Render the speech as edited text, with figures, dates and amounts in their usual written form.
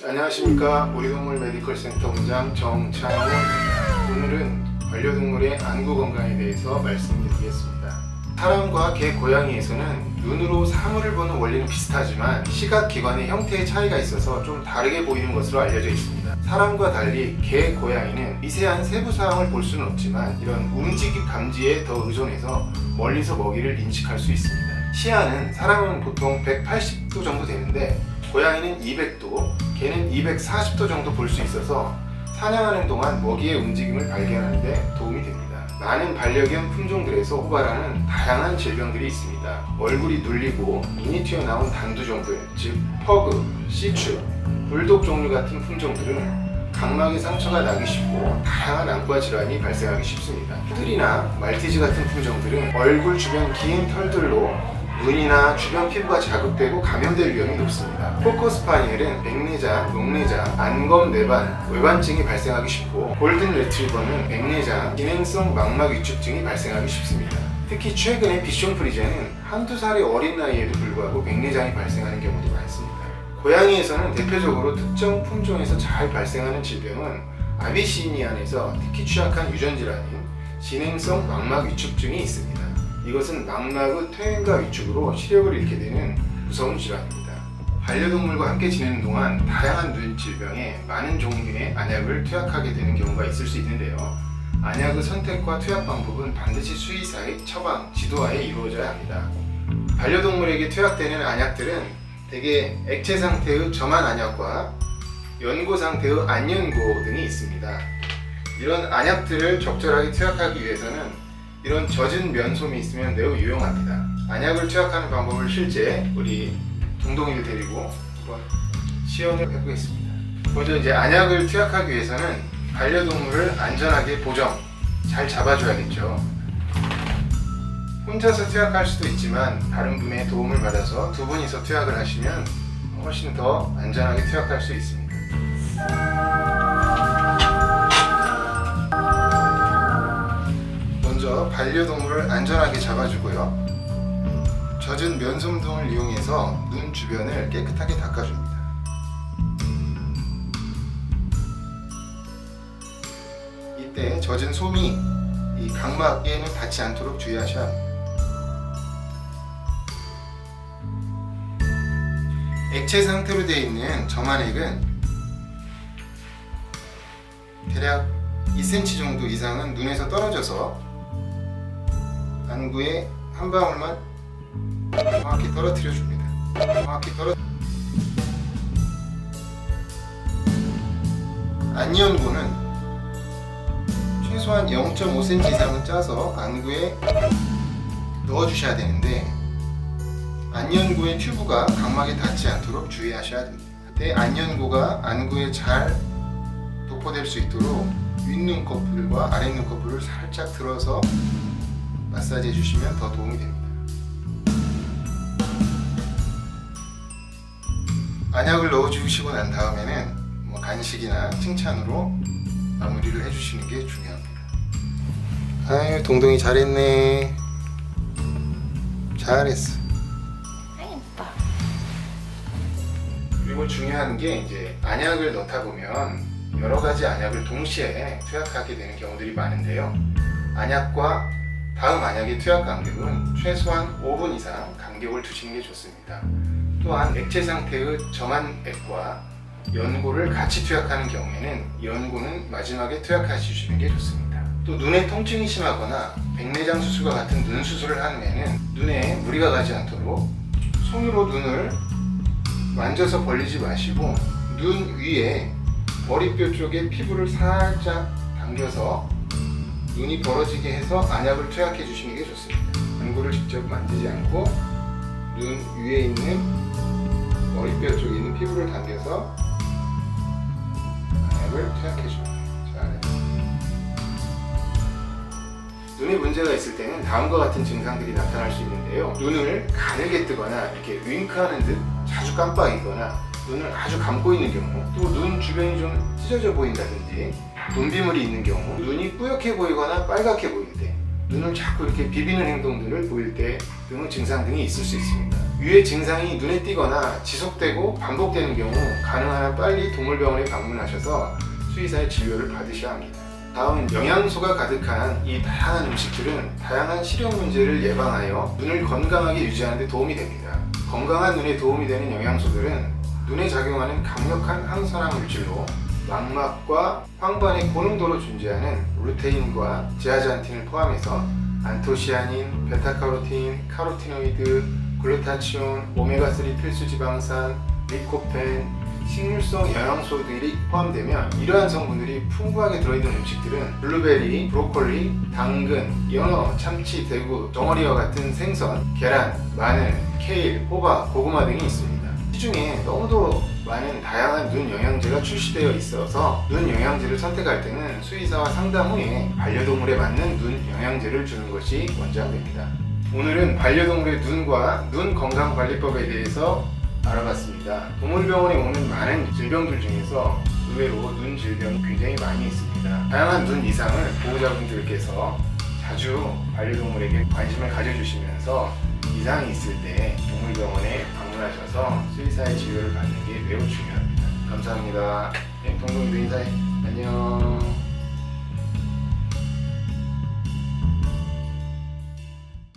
안녕하십니까. 우리동물 메디컬 센터 원장 정창훈입니다. 오늘은 반려동물의 안구 건강에 대해서 말씀드리겠습니다. 사람과 개, 고양이에서는 눈으로 사물을 보는 원리는 비슷하지만 시각기관의 형태의 차이가 있어서 좀 다르게 보이는 것으로 알려져 있습니다. 사람과 달리 개, 고양이는 미세한 세부사항을 볼 수는 없지만 이런 움직임 감지에 더 의존해서 멀리서 먹이를 인식할 수 있습니다. 시야는 사람은 보통 180도 정도 되는데 고양이는 200도, 개는 240도 정도 볼 수 있어서 사냥하는 동안 먹이의 움직임을 발견하는 데 도움이 됩니다. 많은 반려견 품종들에서 호발하는 다양한 질병들이 있습니다. 얼굴이 눌리고 눈이 튀어나온 단두종들, 즉 퍼그, 시츄, 불독 종류 같은 품종들은 각막에 상처가 나기 쉽고 다양한 안과 질환이 발생하기 쉽습니다. 푸들이나 말티즈 같은 품종들은 얼굴 주변 긴 털들로 눈이나 주변 피부가 자극되고 감염될 위험이 높습니다. 코커스파니엘은 백내장, 녹내장, 안검 뇌반, 외반증이 발생하기 쉽고 골든 레트리버는 백내장, 기능성 망막 위축증이 발생하기 쉽습니다. 특히 최근에 비숑 프리제는 한두 살의 어린 나이에도 불구하고 백내장이 발생하는 경우도 많습니다. 고양이에서는 대표적으로 특정 품종에서 잘 발생하는 질병은 아비시니안에서 특히 취약한 유전질환인 진행성 망막 위축증이 있습니다. 이것은 망막의 퇴행과 위축으로 시력을 잃게 되는 무서운 질환입니다. 반려동물과 함께 지내는 동안 다양한 눈 질병에 많은 종류의 안약을 투약하게 되는 경우가 있을 수 있는데요. 안약의 선택과 투약 방법은 반드시 수의사의 처방, 지도하에 이루어져야 합니다. 반려동물에게 투약되는 안약들은 대개 액체 상태의 점안 안약과 연고 상태의 안연고 등이 있습니다. 이런 안약들을 적절하게 투약하기 위해서는 이런 젖은 면솜이 있으면 매우 유용합니다. 안약을 투약하는 방법을 실제 우리 동동이를 데리고 한번 시연을 해보겠습니다. 먼저 이제 안약을 투약하기 위해서는 반려동물을 안전하게 보정, 잘 잡아줘야겠죠. 혼자서 투약할 수도 있지만 다른 분의 도움을 받아서 두 분이서 투약을 하시면 훨씬 더 안전하게 투약할 수 있습니다. 먼저 반려동물을 안전하게 잡아주고요. 젖은 면솜 등을 이용해서 눈 주변을 깨끗하게 닦아줍니다. 이때 젖은 솜이 이 각막에는 닿지 않도록 주의하셔야 합니다. 액체 상태로 되어 있는 점안액은 대략 2cm 정도 이상은 눈에서 떨어져서 안구에 한 방울만 정확히 떨어뜨려 줍니다. 안연고는 최소한 0.5cm 이상은 짜서 안구에 넣어 주셔야 되는데 안연고의 튜브가 각막에 닿지 않도록 주의하셔야 됩니다. 그때 안연고가 안구에 잘 도포될 수 있도록 윗눈꺼풀과 아랫눈꺼풀을 살짝 들어서 마사지 해주시면 더 도움이 됩니다. 안약을 넣어주시고 난 다음에는 간식이나 칭찬으로 마무리를 해주시는 게 중요합니다. 아유, 동동이 잘했네. 잘했어. 예뻐. 그리고 중요한 게 이제 안약을 넣다 보면 여러 가지 안약을 동시에 투약하게 되는 경우들이 많은데요. 안약과 다음 안약의 투약 간격은 최소한 5분 이상 간격을 두시는 게 좋습니다. 또한 액체 상태의 점안액과 연고를 같이 투약하는 경우에는 연고는 마지막에 투약해 주시는 게 좋습니다. 또 눈에 통증이 심하거나 백내장 수술과 같은 눈 수술을 하는 애는 눈에 무리가 가지 않도록 손으로 눈을 만져서 벌리지 마시고 눈 위에 머리뼈 쪽에 피부를 살짝 당겨서 눈이 벌어지게 해서 안약을 투약해 주시는 게 좋습니다. 안구를 직접 만지지 않고 눈 위에 있는 머리뼈 쪽에 있는 피부를 당겨서 안약을 투약해 줍니다. 눈에 문제가 있을 때는 다음과 같은 증상들이 나타날 수 있는데요. 눈을 가늘게 뜨거나 이렇게 윙크하는 듯 자주 깜빡이거나 눈을 아주 감고 있는 경우, 또 눈 주변이 좀 찢어져 보인다든지 눈비물이 있는 경우, 눈이 뿌옇게 보이거나 빨갛게 보일 때, 눈을 자꾸 이렇게 비비는 행동들을 보일 때 등의 증상 등이 있을 수 있습니다. 위의 증상이 눈에 띄거나 지속되고 반복되는 경우 가능한 한 빨리 동물병원에 방문하셔서 수의사의 진료를 받으셔야 합니다. 다음, 영양소가 가득한 이 다양한 음식들은 다양한 시력 문제를 예방하여 눈을 건강하게 유지하는 데 도움이 됩니다. 건강한 눈에 도움이 되는 영양소들은 눈에 작용하는 강력한 항산화 물질로 망막과 황반의 고농도로 존재하는 루테인과 제아잔틴을 포함해서 안토시아닌, 베타카로틴, 카로티노이드, 글루타치온, 오메가3 필수 지방산, 리코펜, 식물성 영양소들이 포함되며 이러한 성분들이 풍부하게 들어있는 음식들은 블루베리, 브로콜리, 당근, 연어, 참치, 대구, 덩어리와 같은 생선, 계란, 마늘, 케일, 호박, 고구마 등이 있습니다. 시중에 너무도 많은 다양한 눈 영양제가 출시되어 있어서 눈 영양제를 선택할 때는 수의사와 상담 후에 반려동물에 맞는 눈 영양제를 주는 것이 권장됩니다. 오늘은 반려동물의 눈과 눈 건강관리법에 대해서 알아봤습니다. 동물병원에 오는 많은 질병들 중에서 의외로 눈 질병이 굉장히 많이 있습니다. 다양한 눈 이상을 보호자분들께서 자주 반려동물에게 관심을 가져주시면서 이상이 있을 때 동물병원에 방문하셔서 수의사의 진료를 받는 게 매우 중요합니다. 감사합니다. 네, 동동이도 인사해. 안녕.